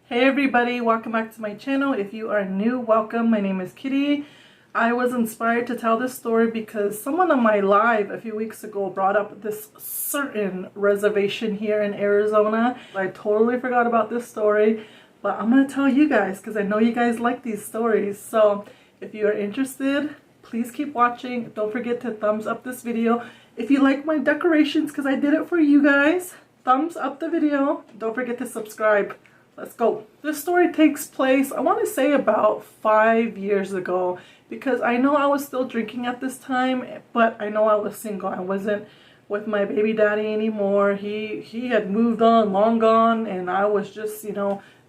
Hey everybody, welcome back to my channel. If you are new, welcome. My name is Kitty. I was inspired to tell this story because someone on my live a few weeks ago brought up this certain reservation here in Arizona. I totally forgot about this story, but I'm going to tell you guys because I know you guys like these stories. So if you are interested, please keep watching. Don't forget to thumbs up this video. If you like my decorations, because I did it for you guys, thumbs up the video. Don't forget to subscribe. Let's go. This story takes place, I want to say about 5 years ago, because I know I was still drinking at this time, but I know I was single. I wasn't with my baby daddy anymore. He had moved on, long gone, and I was just,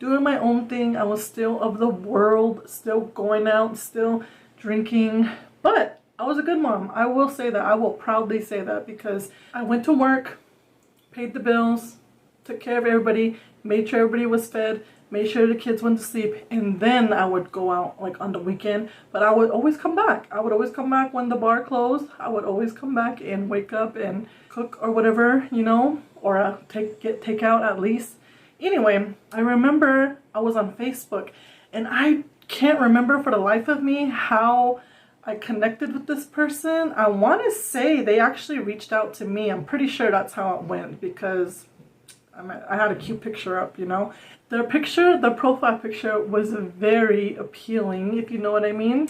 doing my own thing. I was still of the world, still going out, still drinking, but I was a good mom. I will say that. I will proudly say that because I went to work, paid the bills, took care of everybody, made sure everybody was fed, made sure the kids went to sleep, and then I would go out like on the weekend. But I would always come back. I would always come back when the bar closed. I would always come back and wake up and cook or whatever, or get takeout at least. Anyway, I remember I was on Facebook, and I can't remember for the life of me how I connected with this person. I want to say they actually reached out to me. I'm pretty sure that's how it went because I had a cute picture up, Their picture, the profile picture was very appealing, if you know what I mean.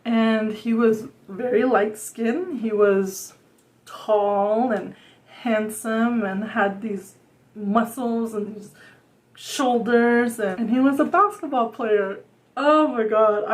And he was very light skinned. He was tall and handsome and had these muscles and these shoulders. And he was a basketball player. Oh my God,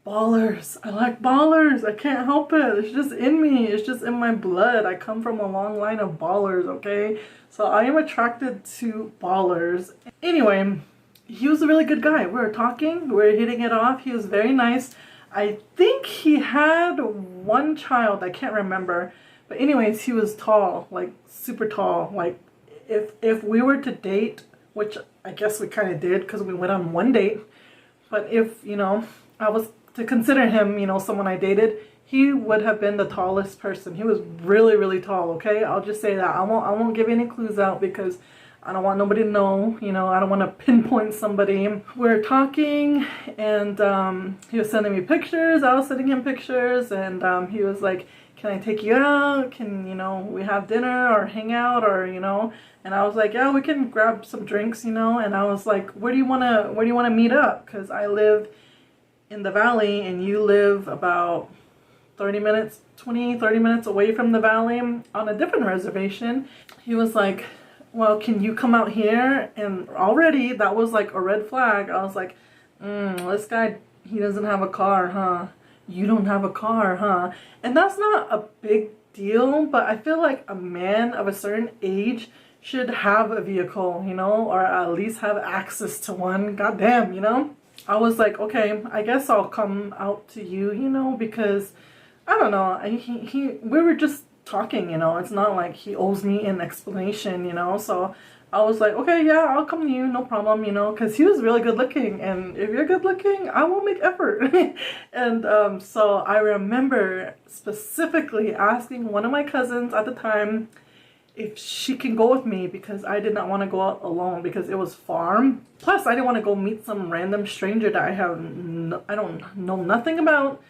ballers. I like ballers. I can't help it. It's just in me. It's just in my blood. I come from a long line of ballers, okay? So I am attracted to ballers. Anyway, he was a really good guy. We were talking. We were hitting it off. He was very nice. I think he had one child. I can't remember. But anyways, he was tall, like super tall. Like if we were to date, which I guess we kind of did because we went on one date. But if, I was to consider him, someone I dated, he would have been the tallest person. He was really, really tall, okay? I'll just say that. I won't give any clues out because I don't want nobody to know, I don't want to pinpoint somebody. We're talking and he was sending me pictures. I was sending him pictures and he was like, can I take you out? Can, we have dinner or hang out or, and I was like, yeah, we can grab some drinks, and I was like, where do you want to meet up? Because I live in the valley and you live about 30 minutes away from the valley on a different reservation. He was like, well, can you come out here? And already that was like a red flag. I was like, this guy, he doesn't have a car, huh? You don't have a car, huh? And that's not a big deal, but I feel like a man of a certain age should have a vehicle, or at least have access to one. Goddamn, I was like, okay, I guess I'll come out to you, because I don't know. We were just talking, It's not like he owes me an explanation, So I was like, okay, yeah, I'll come to you, no problem, because he was really good looking. And if you're good looking, I will make effort. And so I remember specifically asking one of my cousins at the time if she can go with me because I did not want to go out alone because it was far. Plus, I didn't want to go meet some random stranger that I don't know nothing about.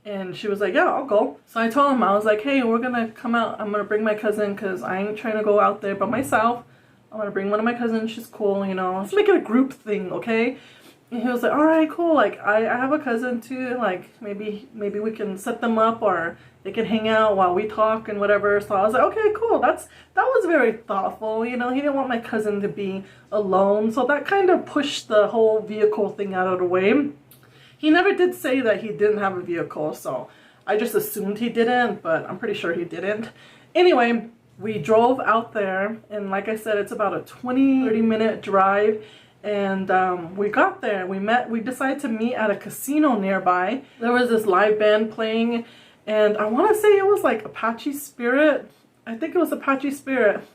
And she was like, yeah, I'll go. So I told him, I was like, hey, we're going to come out. I'm going to bring my cousin because I ain't trying to go out there by myself. I'm going to bring one of my cousins. She's cool, Let's make it a group thing, okay? And he was like, all right, cool. Like, I have a cousin too. Like, maybe we can set them up or they can hang out while we talk and whatever. So I was like, okay, cool. That was very thoughtful. He didn't want my cousin to be alone. So that kind of pushed the whole vehicle thing out of the way. He never did say that he didn't have a vehicle. So I just assumed he didn't, but I'm pretty sure he didn't. Anyway, we drove out there. And like I said, it's about a 20-30 minute drive. And we got there. We decided to meet at a casino nearby. There was this live band playing. And I want to say it was like Apache Spirit. I think it was Apache Spirit.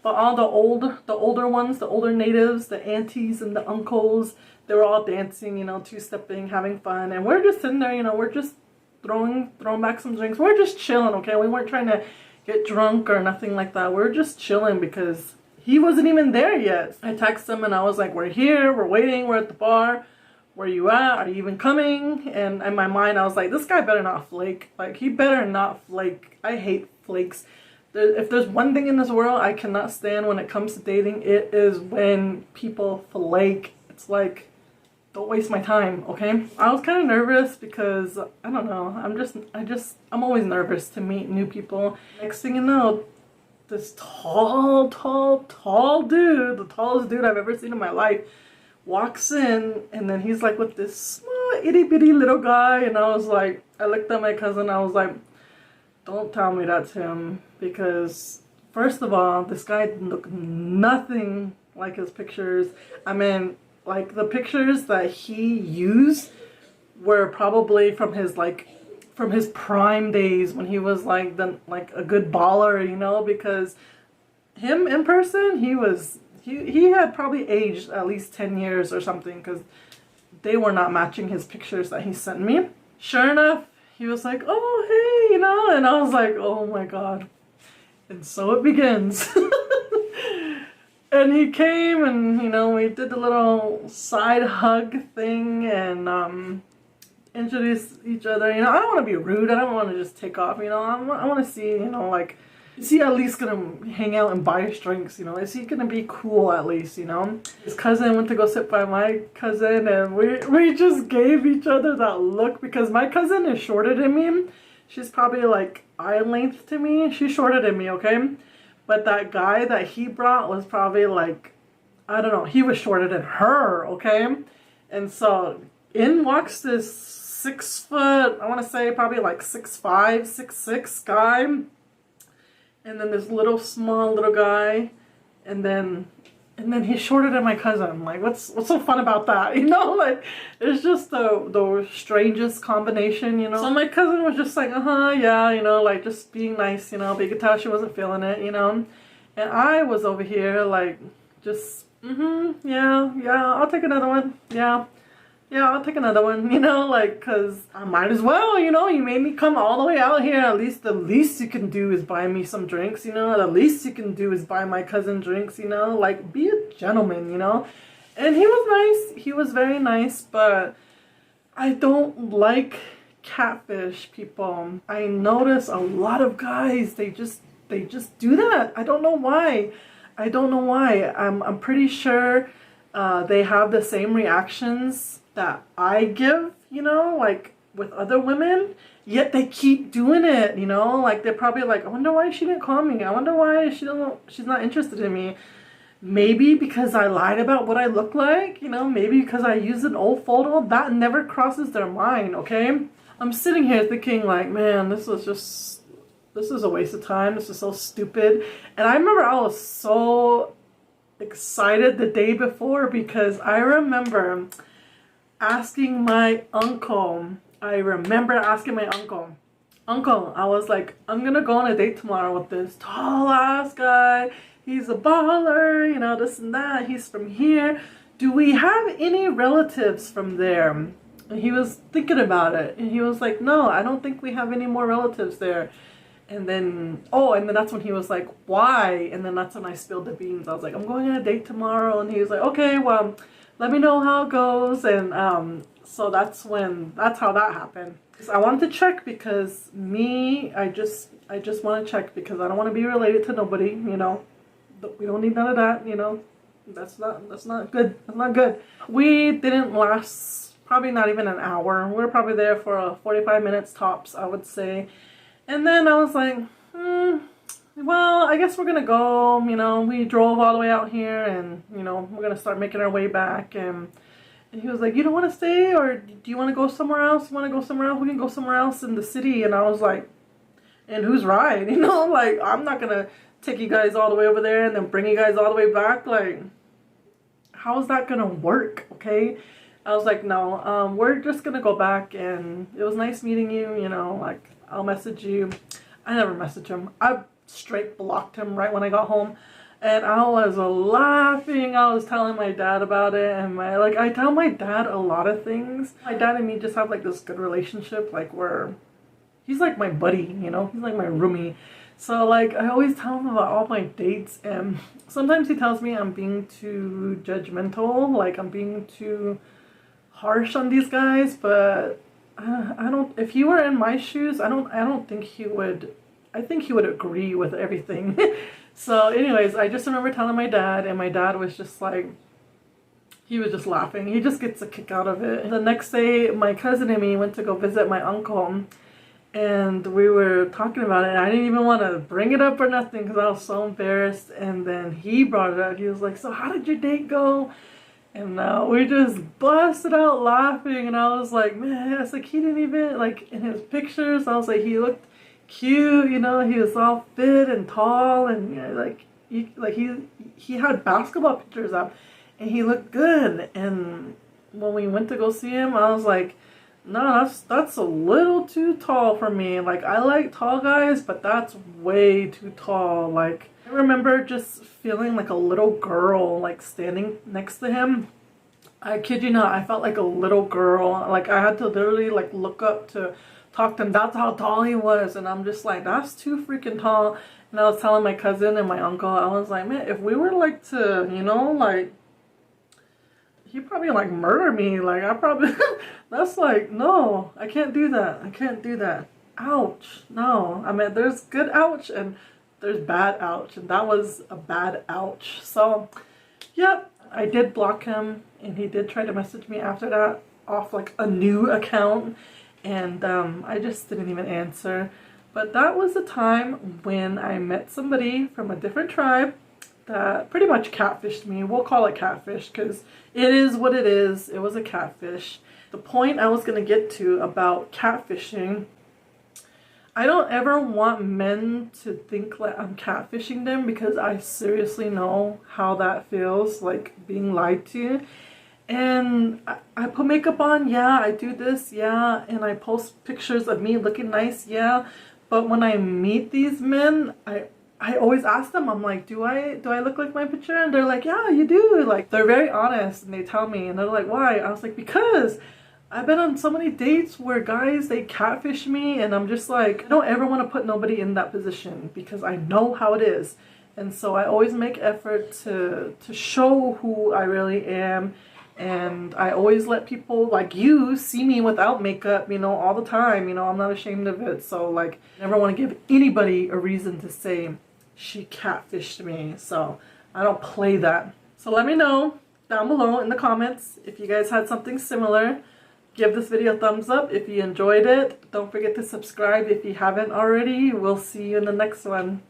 But all the older ones, the older natives, the aunties and the uncles, they were all dancing, two-stepping, having fun. And we're just sitting there, we're just throwing back some drinks. We're just chilling, okay? We weren't trying to get drunk or nothing like that. We're just chilling because he wasn't even there yet. I texted him and I was like, we're here, we're waiting, we're at the bar. Where you at? Are you even coming? And in my mind, I was like, this guy better not flake. Like, he better not flake. I hate flakes. If there's one thing in this world I cannot stand when it comes to dating, it is when people flake. It's like, don't waste my time, okay? I was kind of nervous because, I don't know, I'm always nervous to meet new people. Next thing you know, this tall dude, the tallest dude I've ever seen in my life, walks in, and then he's like with this small itty bitty little guy, and I was like, I looked at my cousin, I was like, don't tell me that's him, because first of all, this guy looked nothing like his pictures. I mean, like, the pictures that he used were probably from his prime days when he was like a good baller, you know, because him in person, he had probably aged at least 10 years or something, because they were not matching his pictures that he sent me. Sure enough, he was like, oh, hey, you know, and I was like, oh my God. And so it begins. And he came and, you know, we did the little side hug thing and introduced each other. You know, I don't want to be rude. I don't want to just take off, you know. I want to see, you know, like, is he at least gonna hang out and buy us drinks, you know? Is he gonna be cool at least, you know? His cousin went to go sit by my cousin, and we just gave each other that look, because my cousin is shorter than me. She's probably like eye length to me. She's shorter than me, okay? But that guy that he brought was probably like, I don't know, he was shorter than her, okay? And so in walks this 6 foot, I want to say probably like 6'5", 6'6" guy. And then this small little guy, and then he's shorter than my cousin. Like, what's so fun about that? You know, like, it's just the strangest combination, you know. So my cousin was just like, yeah, you know, like, just being nice, you know, but you could tell she wasn't feeling it, you know. And I was over here like, just, yeah, I'll take another one, yeah, I'll take another one, you know, like, because I might as well, you know, you made me come all the way out here. At least the least you can do is buy me some drinks, you know. The least you can do is buy my cousin drinks, you know. Like, be a gentleman, you know. And he was nice. He was very nice, but I don't like catfish people. I notice a lot of guys, they just do that. I don't know why. I'm pretty sure they have the same reactions that I give, you know, like with other women, yet they keep doing it, you know. Like, they're probably like, I wonder why she didn't call me. I wonder why she's not interested in me. Maybe because I lied about what I look like, you know. Maybe because I used an old photo. That never crosses their mind, okay? I'm sitting here thinking like, man, this is a waste of time. This is so stupid. And I remember I was so excited the day before, because I remember asking my uncle. Uncle, I was like, I'm gonna go on a date tomorrow with this tall ass guy. He's a baller, you know, this and that. He's from here. Do we have any relatives from there? And he was thinking about it, and he was like, no, I don't think we have any more relatives there. And then, and then that's when he was like, why? And then that's when I spilled the beans. I was like, I'm going on a date tomorrow. And he was like, okay, well, let me know how it goes. And so that's how that happened. I wanted to check, because I just want to check, because I don't want to be related to nobody, you know. We don't need none of that, you know. That's not good. That's not good. We didn't last probably not even an hour. We were probably there for 45 minutes tops, I would say. And then I was like, well, I guess we're gonna go, you know. We drove all the way out here, and, you know, we're gonna start making our way back. And he was like, you don't want to stay, or do you want to go somewhere else? You want to go somewhere else? We can go somewhere else in the city. And I was like, and who's right? You know, like, I'm not gonna take you guys all the way over there and then bring you guys all the way back. Like, how is that gonna work? Okay. I was like, no, we're just gonna go back, and it was nice meeting you, you know, like, I'll message you. I never messaged him. I straight blocked him right when I got home. And I was laughing. I was telling my dad about it. And I tell my dad a lot of things. My dad and me just have like this good relationship. Like, he's like my buddy, you know. He's like my roomie. So like I always tell him about all my dates, and sometimes he tells me I'm being too judgmental, like I'm being too harsh on these guys, but I don't, if he were in my shoes, I don't think he would, I think he would agree with everything. So anyways, I just remember telling my dad, and my dad was just like, he was just laughing. He just gets a kick out of it. The next day, my cousin and me went to go visit my uncle, and we were talking about it, and I didn't even want to bring it up or nothing because I was so embarrassed. And then he brought it up. He was like, so how did your date go? And we just busted out laughing, and I was like, man, it's like he didn't even, like in his pictures, I was like, he looked cute, you know, he was all fit and tall, and you know, he had basketball pictures up, and he looked good. And when we went to go see him, I was like, no, that's a little too tall for me. Like, I like tall guys, but that's way too tall. Like, I remember just feeling like a little girl, like standing next to him. I kid you not, I felt like a little girl. Like, I had to literally like look up to talk to him. That's how tall he was. And I'm just like, that's too freaking tall. And I was telling my cousin and my uncle, I was like, man, if we were like to, you know, like, he'd probably like murder me. Like, I probably, that's like, no, I can't do that. I can't do that. Ouch. No. I mean, there's good ouch and there's bad ouch. And that was a bad ouch. So, yep, I did block him. And he did try to message me after that off like a new account. And I just didn't even answer. But that was the time when I met somebody from a different tribe that pretty much catfished me. We'll call it catfish because it is what it is. It was a catfish. The point I was going to get to about catfishing, I don't ever want men to think like I'm catfishing them, because I seriously know how that feels, like being lied to. And I put makeup on, yeah, I do this, yeah, and I post pictures of me looking nice, yeah. But when I meet these men, I always ask them, I'm like, do I look like my picture? And they're like, yeah, you do. Like, they're very honest, and they tell me, and they're like, why? I was like, because I've been on so many dates where guys, they catfish me, and I'm just like, I don't ever want to put nobody in that position because I know how it is. And so I always make effort to show who I really am. And I always let people like you see me without makeup, you know, all the time. You know, I'm not ashamed of it. So like, I never want to give anybody a reason to say she catfished me. So I don't play that. So let me know down below in the comments if you guys had something similar. Give this video a thumbs up if you enjoyed it. Don't forget to subscribe if you haven't already. We'll see you in the next one.